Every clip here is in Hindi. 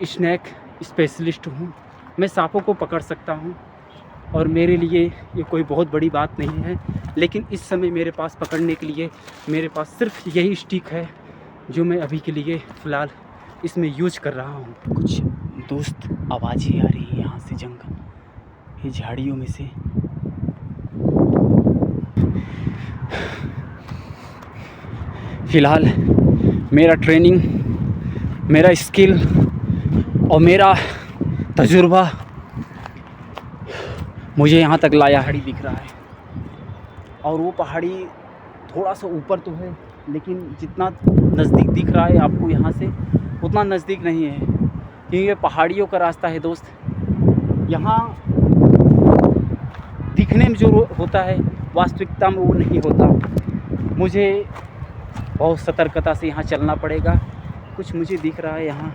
स्नैक स्पेशलिस्ट हूँ। मैं सांपों को पकड़ सकता हूँ और मेरे लिए ये कोई बहुत बड़ी बात नहीं है, लेकिन इस समय मेरे पास पकड़ने के लिए मेरे पास सिर्फ यही स्टिक है जो मैं अभी के लिए फ़िलहाल इसमें यूज कर रहा हूँ। कुछ दोस्त आवाज़ें आ रही है यहाँ से, जंगल ये झाड़ियों में से। फ़िलहाल मेरा ट्रेनिंग, मेरा स्किल और मेरा तजुर्बा मुझे यहाँ तक लाया। पहाड़ी दिख रहा है और वो पहाड़ी थोड़ा सा ऊपर तो है, लेकिन जितना नज़दीक दिख रहा है आपको यहाँ से उतना नज़दीक नहीं है, क्योंकि ये पहाड़ियों का रास्ता है दोस्त। यहाँ दिखने में जो होता है वास्तविकता में वो नहीं होता। मुझे बहुत सतर्कता से यहाँ चलना पड़ेगा। कुछ मुझे दिख रहा है यहाँ,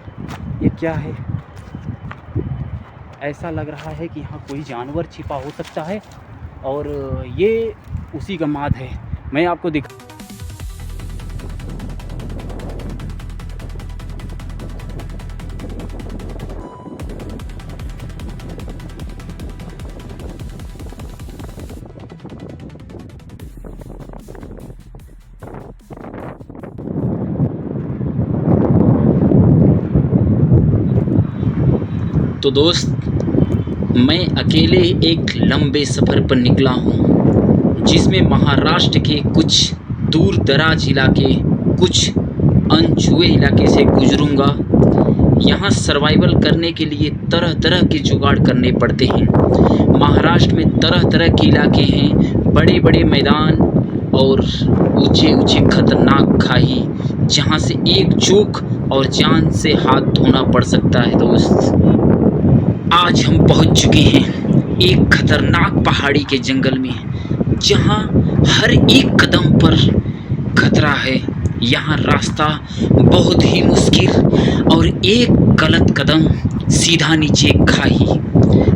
ये क्या है? ऐसा लग रहा है कि यहाँ कोई जानवर छिपा हो सकता है और ये उसी का माद है। मैं आपको दिखा। तो दोस्त, मैं अकेले एक लंबे सफ़र पर निकला हूँ, जिसमें महाराष्ट्र के कुछ दूर दराज इलाके, कुछ अनछुए इलाके से गुजरूँगा। यहाँ सर्वाइवल करने के लिए तरह तरह के जुगाड़ करने पड़ते हैं। महाराष्ट्र में तरह तरह के इलाके हैं, बड़े बड़े मैदान और ऊंचे ऊंचे खतरनाक खाई, जहाँ से एक चूक और जान से हाथ धोना पड़ सकता है। दोस्त, आज हम पहुंच चुके हैं एक खतरनाक पहाड़ी के जंगल में, जहां हर एक कदम पर खतरा है। यहाँ रास्ता बहुत ही मुश्किल और एक गलत कदम सीधा नीचे खाई।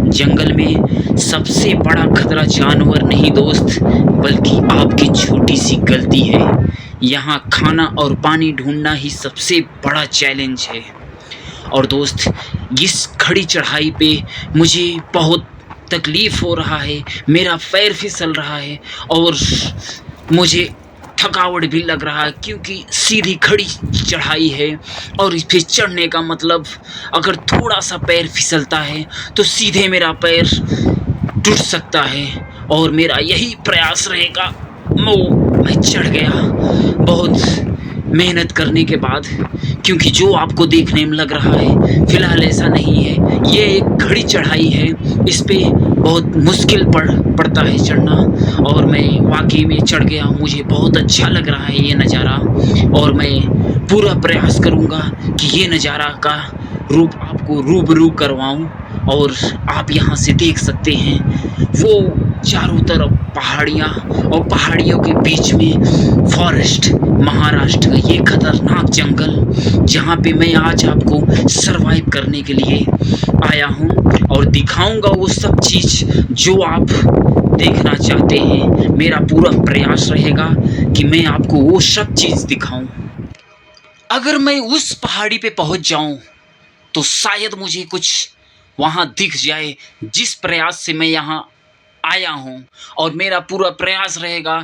जंगल में सबसे बड़ा खतरा जानवर नहीं दोस्त, बल्कि आपकी छोटी सी गलती है। यहाँ खाना और पानी ढूंढना ही सबसे बड़ा चैलेंज है। और दोस्त, इस खड़ी चढ़ाई पे मुझे बहुत तकलीफ़ हो रहा है, मेरा पैर फिसल रहा है और मुझे थकावट भी लग रहा है, क्योंकि सीधी खड़ी चढ़ाई है और इस पे चढ़ने का मतलब अगर थोड़ा सा पैर फिसलता है तो सीधे मेरा पैर टूट सकता है। और मेरा यही प्रयास रहेगा। मैं चढ़ गया बहुत मेहनत करने के बाद, क्योंकि जो आपको देखने में लग रहा है फ़िलहाल ऐसा नहीं है। ये एक खड़ी चढ़ाई है, इस पे बहुत मुश्किल पड़ता है चढ़ना, और मैं वाकई में चढ़ गया। मुझे बहुत अच्छा लग रहा है ये नज़ारा, और मैं पूरा प्रयास करूँगा कि ये नज़ारा का रूप आपको रूबरू करवाऊँ। और आप यहाँ से देख सकते हैं वो चारों तरफ पहाड़ियाँ और पहाड़ियों के बीच में फॉरेस्ट, महाराष्ट्र का ये खतरनाक जंगल, जहाँ पे मैं आज आपको सरवाइव करने के लिए आया हूँ और दिखाऊंगा वो सब चीज़ जो आप देखना चाहते हैं। मेरा पूरा प्रयास रहेगा कि मैं आपको वो सब चीज़ दिखाऊं। अगर मैं उस पहाड़ी पे पहुँच जाऊँ तो शायद मुझे कुछ वहाँ दिख जाए, जिस प्रयास से मैं यहाँ आया हूँ। और मेरा पूरा प्रयास रहेगा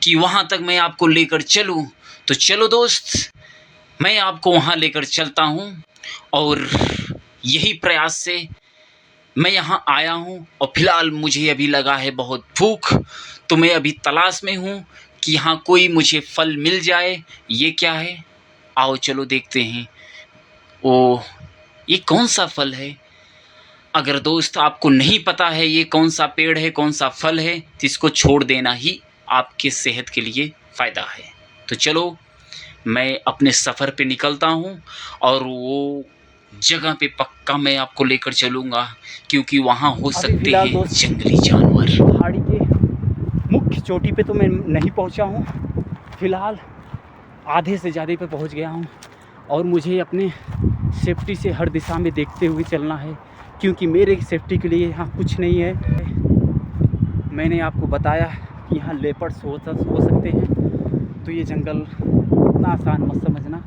कि वहाँ तक मैं आपको लेकर चलूँ। तो चलो दोस्त, मैं आपको वहाँ लेकर चलता हूँ। और यही प्रयास से मैं यहाँ आया हूँ। और फ़िलहाल मुझे अभी लगा है बहुत भूख, तो मैं अभी तलाश में हूँ कि यहाँ कोई मुझे फल मिल जाए। ये क्या है? आओ चलो देखते हैं। ओह, ये कौन सा फल है? अगर दोस्त आपको नहीं पता है ये कौन सा पेड़ है, कौन सा फल है, तो इसको छोड़ देना ही आपके सेहत के लिए फ़ायदा है। तो चलो, मैं अपने सफ़र पे निकलता हूँ और वो जगह पे पक्का मैं आपको लेकर चलूँगा, क्योंकि वहाँ हो सकते हैं जंगली जानवर। पहाड़ी के मुख्य चोटी पे तो मैं नहीं पहुँचा हूँ, फ़िलहाल आधे से ज़्यादा पे पहुँच गया हूँ। और मुझे अपने सेफ्टी से हर दिशा में देखते हुए चलना है, क्योंकि मेरे सेफ्टी के लिए यहाँ कुछ नहीं है। मैंने आपको बताया कि यहाँ लेपर्ड्स हो सकते हैं, तो ये जंगल इतना आसान मत समझना।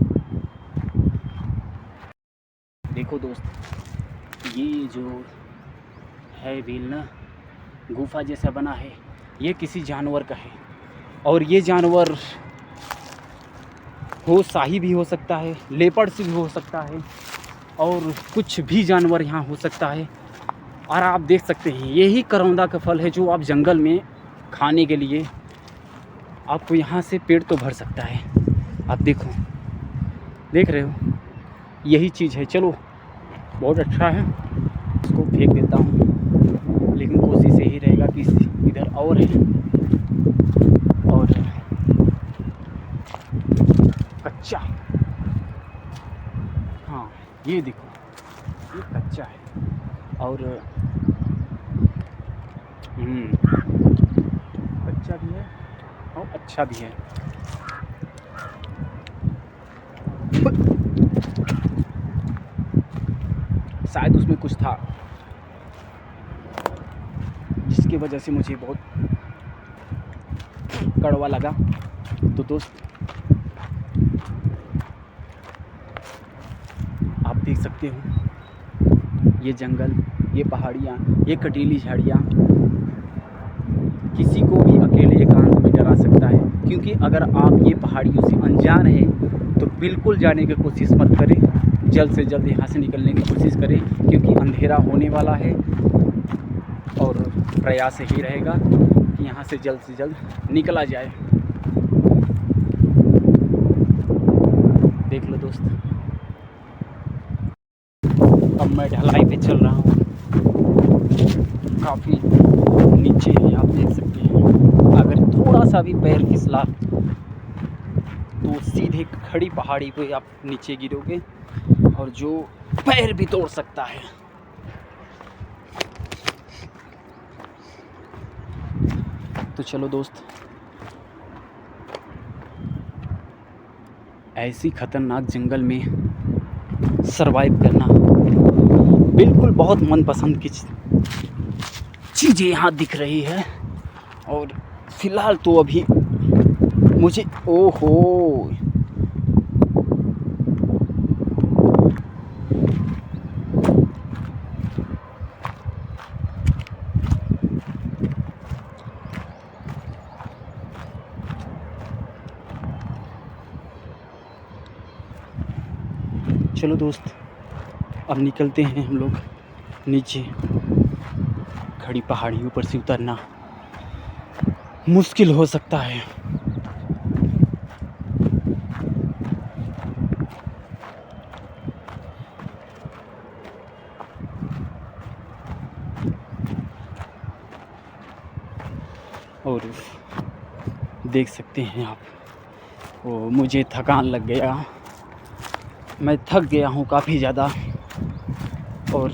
देखो दोस्त, ये जो है व्हील ना, गुफा जैसा बना है, ये किसी जानवर का है। और ये जानवर हो शाही भी हो सकता है, लेपर्ड से भी हो सकता है, और कुछ भी जानवर यहाँ हो सकता है। और आप देख सकते हैं यही करौंदा का फल है जो आप जंगल में खाने के लिए आपको यहाँ से पेट तो भर सकता है। आप देखो, देख रहे हो, यही चीज़ है। चलो बहुत अच्छा है, इसको फेंक देता हूँ, लेकिन कोशिश यही रहेगा कि इधर और है, और कच्चा, हाँ ये देखो, ये कच्चा है और कच्चा भी है और अच्छा भी है। शायद उसमें कुछ था जिसकी वजह से मुझे बहुत कड़वा लगा। तो दोस्त आप देख सकते हो, ये जंगल, ये पहाड़ियाँ, ये कटीली झाड़ियाँ किसी को भी अकेले एकांत में डरा सकता है। क्योंकि अगर आप ये पहाड़ियों से अनजान हैं तो बिल्कुल जाने की कोशिश मत करें, जल्द से जल्द यहाँ से निकलने की कोशिश करें, क्योंकि अंधेरा होने वाला है। और प्रयास यही रहेगा कि यहाँ से जल्द निकला जाए। देख लो दोस्त, अब मैं ढलाई पे चल रहा हूँ, काफ़ी नीचे है, आप देख सकते हैं। अगर थोड़ा सा भी पैर फिसला तो सीधे खड़ी पहाड़ी पे आप नीचे गिरोगे, और जो पैर भी तोड़ सकता है। तो चलो दोस्त, ऐसी खतरनाक जंगल में सरवाइव करना बिल्कुल बहुत मनपसंद की चीज़ें यहाँ दिख रही है। और फिलहाल तो अभी मुझे ओहो, चलो दोस्त, अब निकलते हैं हम लोग नीचे। खड़ी पहाड़ियों पर से उतरना मुश्किल हो सकता है। और देख सकते हैं आप, वो मुझे थकान लग गया, मैं थक गया हूँ काफ़ी ज़्यादा। और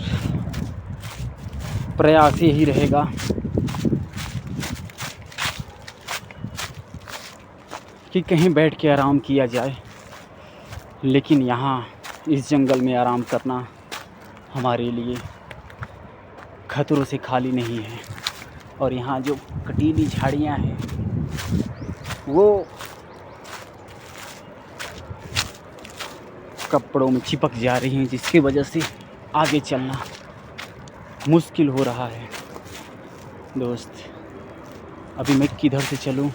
प्रयास यही रहेगा कि कहीं बैठ के आराम किया जाए, लेकिन यहाँ इस जंगल में आराम करना हमारे लिए खतरों से खाली नहीं है। और यहाँ जो कटीली झाड़ियाँ हैं वो कपड़ों में चिपक जा रही हैं, जिसकी वजह से आगे चलना मुश्किल हो रहा है। दोस्त अभी मैं किधर से चलूं?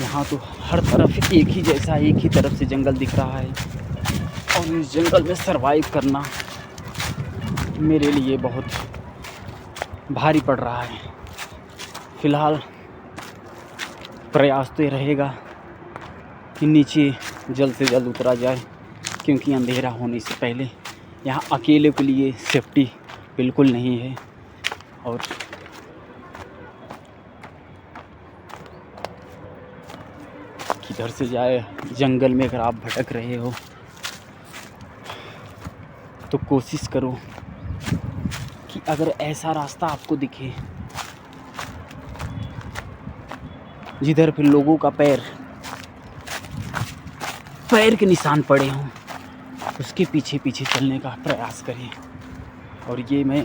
यहाँ तो हर तरफ एक ही जैसा, एक ही तरफ से जंगल दिख रहा है, और इस जंगल में सरवाइव करना मेरे लिए बहुत भारी पड़ रहा है। फ़िलहाल प्रयास तो ये रहेगा कि नीचे जल्द से जल्द उतरा जाए, क्योंकि अंधेरा होने से पहले यहाँ अकेले के लिए सेफ्टी बिल्कुल नहीं है। और किधर से जाए? जंगल में अगर आप भटक रहे हो तो कोशिश करो कि अगर ऐसा रास्ता आपको दिखे जिधर फिर लोगों का पैर के निशान पड़े हों, उसके पीछे पीछे चलने का प्रयास करें। और ये मैं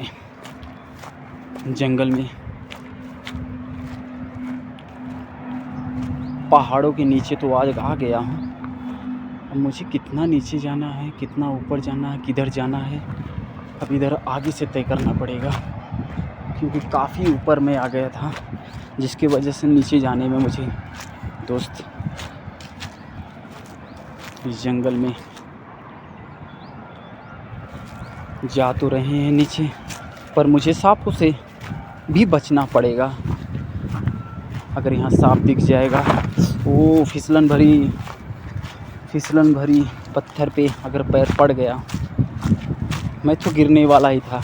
जंगल में पहाड़ों के नीचे तो आज आ गया हूँ, अब मुझे कितना नीचे जाना है, कितना ऊपर जाना है, किधर जाना है, अब इधर आगे से तय करना पड़ेगा, क्योंकि काफ़ी ऊपर मैं आ गया था, जिसकी वजह से नीचे जाने में मुझे दोस्त इस जंगल में जा तो रहे हैं नीचे, पर मुझे सांपों से भी बचना पड़ेगा। अगर यहाँ सांप दिख जाएगा, वो फिसलन भरी पत्थर पे अगर पैर पड़ गया, मैं तो गिरने वाला ही था।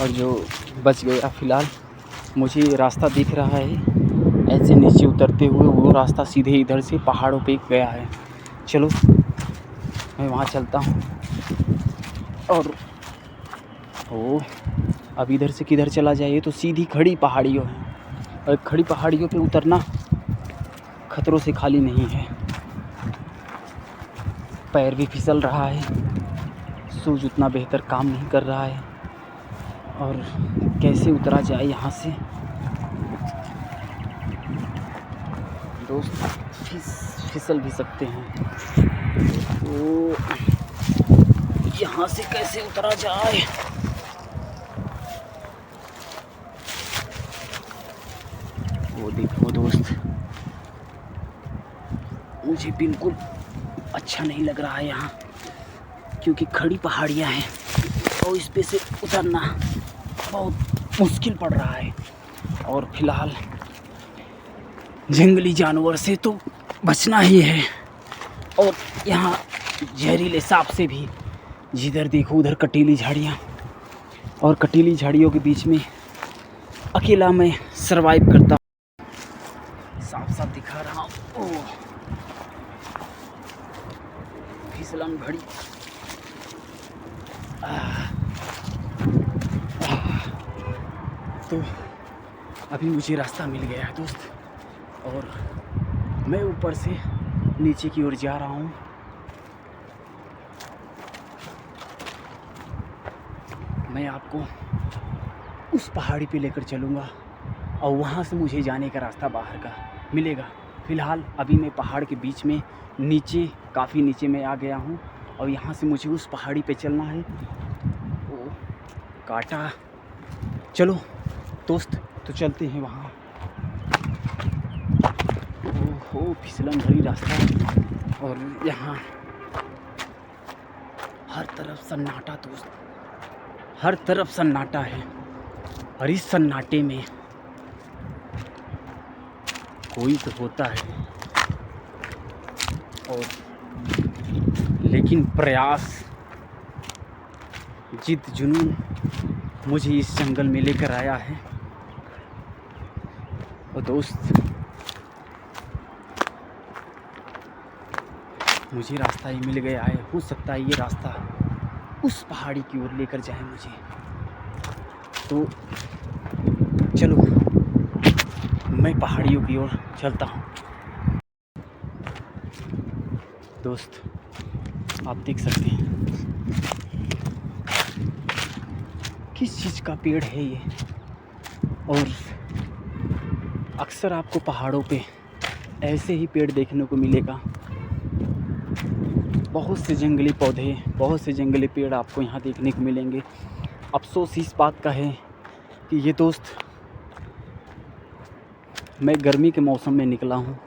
और जो बच गया, फ़िलहाल मुझे रास्ता दिख रहा है ऐसे नीचे उतरते हुए, वो रास्ता सीधे इधर से पहाड़ों पे गया है। चलो मैं वहाँ चलता हूँ। और ओ अब इधर से किधर चला जाए, ये तो सीधी खड़ी पहाड़ियों है, और खड़ी पहाड़ियों पे उतरना खतरों से खाली नहीं है। पैर भी फिसल रहा है, शूज उतना बेहतर काम नहीं कर रहा है, और कैसे उतरा जाए यहाँ से दोस्त, फिसल भी सकते हैं। तो यहाँ से कैसे उतरा जाए? वो देखो दोस्त, मुझे बिल्कुल अच्छा नहीं लग रहा है यहाँ, क्योंकि खड़ी पहाड़ियाँ हैं और इस पे से उतरना बहुत मुश्किल पड़ रहा है। और फिलहाल जंगली जानवर से तो बचना ही है, और यहाँ जहरीले सांप से भी। जिधर देखो उधर कटीली झाड़ियाँ, और कटीली झाड़ियों के बीच में अकेला मैं सरवाइव करता हूँ। साफ साफ दिखा रहा हूँ, ओह फिसलन भरी। तो अभी मुझे रास्ता मिल गया है दोस्त, और मैं ऊपर से नीचे की ओर जा रहा हूँ। मैं आपको उस पहाड़ी पे लेकर चलूँगा, और वहाँ से मुझे जाने का रास्ता बाहर का मिलेगा। फ़िलहाल अभी मैं पहाड़ के बीच में नीचे, काफ़ी नीचे में आ गया हूँ, और यहाँ से मुझे उस पहाड़ी पे चलना है। ओ काटा, चलो दोस्त तो चलते हैं वहाँ। ओहो फिसलन भरी रास्ता, और यहाँ हर तरफ सन्नाटा दोस्त, हर तरफ सन्नाटा है। और इस सन्नाटे में कोई तो होता है, और लेकिन प्रयास, जिद जुनून मुझे इस जंगल में लेकर आया है। और दोस्त मुझे रास्ता ही मिल गया है, हो सकता है ये रास्ता उस पहाड़ी की ओर लेकर जाए मुझे। तो चलो मैं पहाड़ियों की ओर चलता हूँ। दोस्त आप देख सकते हैं किस चीज़ का पेड़ है ये, और अक्सर आपको पहाड़ों पे ऐसे ही पेड़ देखने को मिलेगा। बहुत से जंगली पौधे, बहुत से जंगली पेड़ आपको यहाँ देखने को मिलेंगे। अफसोस इस बात का है कि ये दोस्त, मैं गर्मी के मौसम में निकला हूँ।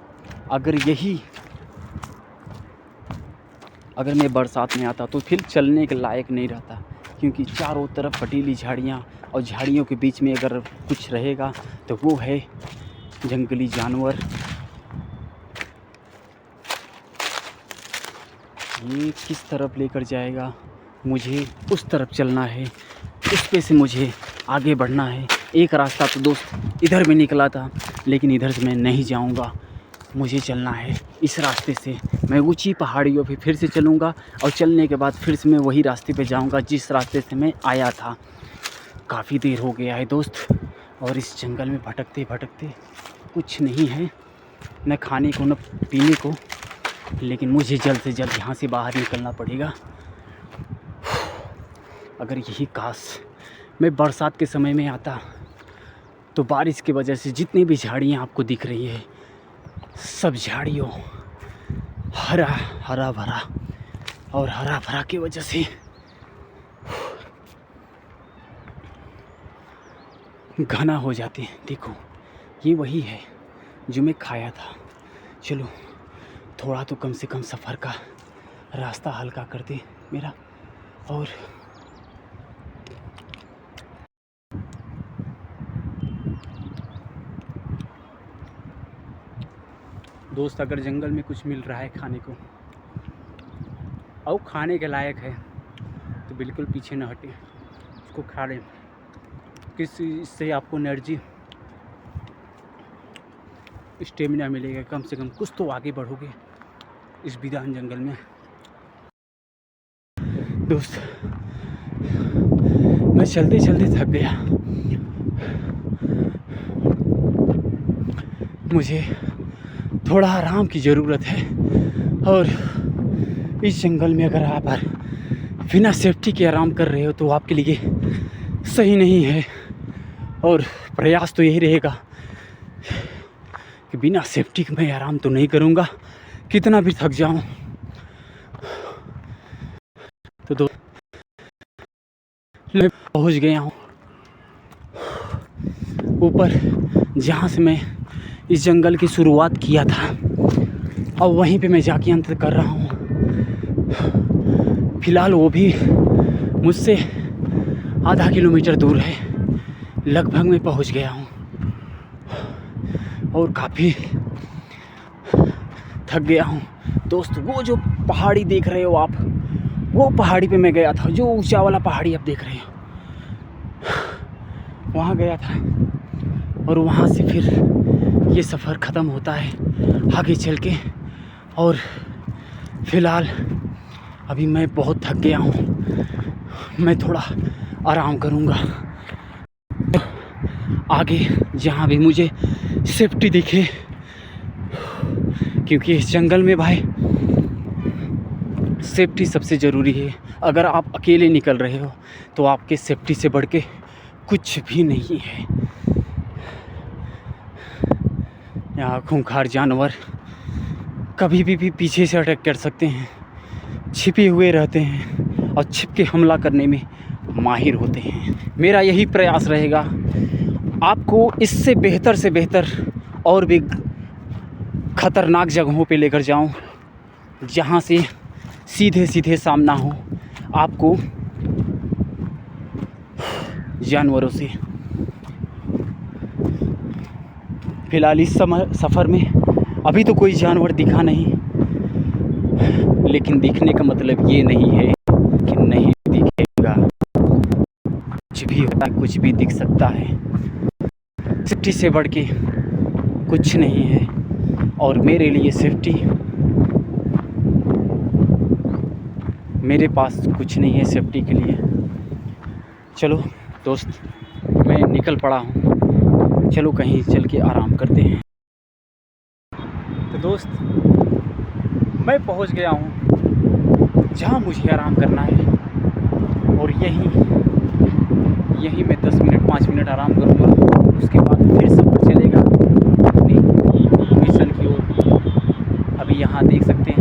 अगर मैं बरसात में आता तो फिर चलने के लायक नहीं रहता, क्योंकि चारों तरफ फटीली झाड़ियाँ, और झाड़ियों के बीच में अगर कुछ रहेगा तो वो है जंगली जानवर। ये किस तरफ लेकर जाएगा, मुझे उस तरफ चलना है, उस पे से मुझे आगे बढ़ना है। एक रास्ता तो दोस्त इधर में निकला था, लेकिन इधर से मैं नहीं जाऊंगा, मुझे चलना है इस रास्ते से। मैं ऊंची पहाड़ियों पे फिर से चलूँगा, और चलने के बाद फिर से मैं वही रास्ते पे जाऊंगा जिस रास्ते से मैं आया था। काफ़ी देर हो गया है दोस्त, और इस जंगल में भटकते भटकते कुछ नहीं है, न खाने को न पीने को, लेकिन मुझे जल्द से जल्द यहाँ से बाहर निकलना पड़ेगा। अगर यही काश मैं बरसात के समय में आता, तो बारिश की वजह से जितनी भी झाड़ियाँ आपको दिख रही है, सब झाड़ियों हरा हरा भरा, और हरा भरा की वजह से घना हो जाते हैं। देखो ये वही है जो मैं खाया था। चलो थोड़ा तो कम से कम सफ़र का रास्ता हल्का कर दे मेरा। और दोस्त, अगर जंगल में कुछ मिल रहा है खाने को और खाने के लायक है तो बिल्कुल पीछे न हटें, उसको खा लें। इससे आपको एनर्जी, स्टेमिना मिलेगा, कम से कम कुछ तो आगे बढ़ोगे इस वीरान जंगल में। दोस्त, मैं चलते चलते थक गया। मुझे थोड़ा आराम की ज़रूरत है, और इस जंगल में अगर आप बिना सेफ्टी के आराम कर रहे हो तो आपके लिए सही नहीं है। और प्रयास तो यही रहेगा कि बिना सेफ्टी के मैं आराम तो नहीं करूँगा, कितना भी थक जाऊँ। तो मैं पहुँच गया हूँ ऊपर, जहाँ से मैं इस जंगल की शुरुआत किया था, और वहीं पे मैं जाके अंत कर रहा हूँ। फ़िलहाल वो भी मुझसे आधा किलोमीटर दूर है, लगभग मैं पहुँच गया हूँ, और काफ़ी थक गया हूँ। दोस्त, वो जो पहाड़ी देख रहे हो आप, वो पहाड़ी पे मैं गया था, जो ऊंचा वाला पहाड़ी आप देख रहे हो, वहाँ गया था। और वहाँ से फिर ये सफ़र ख़त्म होता है आगे चल के। और फ़िलहाल अभी मैं बहुत थक गया हूँ, मैं थोड़ा आराम करूँगा। आगे जहाँ भी मुझे सेफ्टी दिखे, क्योंकि इस जंगल में भाई सेफ्टी सबसे ज़रूरी है। अगर आप अकेले निकल रहे हो तो आपके सेफ्टी से बढ़ के कुछ भी नहीं है। यहाँ खूंखार जानवर कभी भी पीछे से अटैक कर सकते हैं, छिपे हुए रहते हैं और छिप के हमला करने में माहिर होते हैं। मेरा यही प्रयास रहेगा, आपको इससे बेहतर से बेहतर और भी ख़तरनाक जगहों पे लेकर जाऊं, जहां से सीधे सीधे सामना हो आपको जानवरों से। फ़िलहाल इस समय सफ़र में अभी तो कोई जानवर दिखा नहीं, लेकिन दिखने का मतलब ये नहीं है कि नहीं दिखेगा। कुछ भी होता है, कुछ भी दिख सकता है। सेफ्टी से बढ़ के कुछ नहीं है, और मेरे लिए सेफ्टी, मेरे पास कुछ नहीं है सेफ्टी के लिए। चलो दोस्त, मैं निकल पड़ा हूँ, चलो कहीं चल के आराम करते हैं। तो दोस्त, मैं पहुँच गया हूँ जहाँ मुझे आराम करना है, और यहीं मैं 10 मिनट 5 मिनट आराम करूँगा। उसके बाद फिर सफ़र चलेगा अपनी मिशन की ओर। अभी यहाँ देख सकते हैं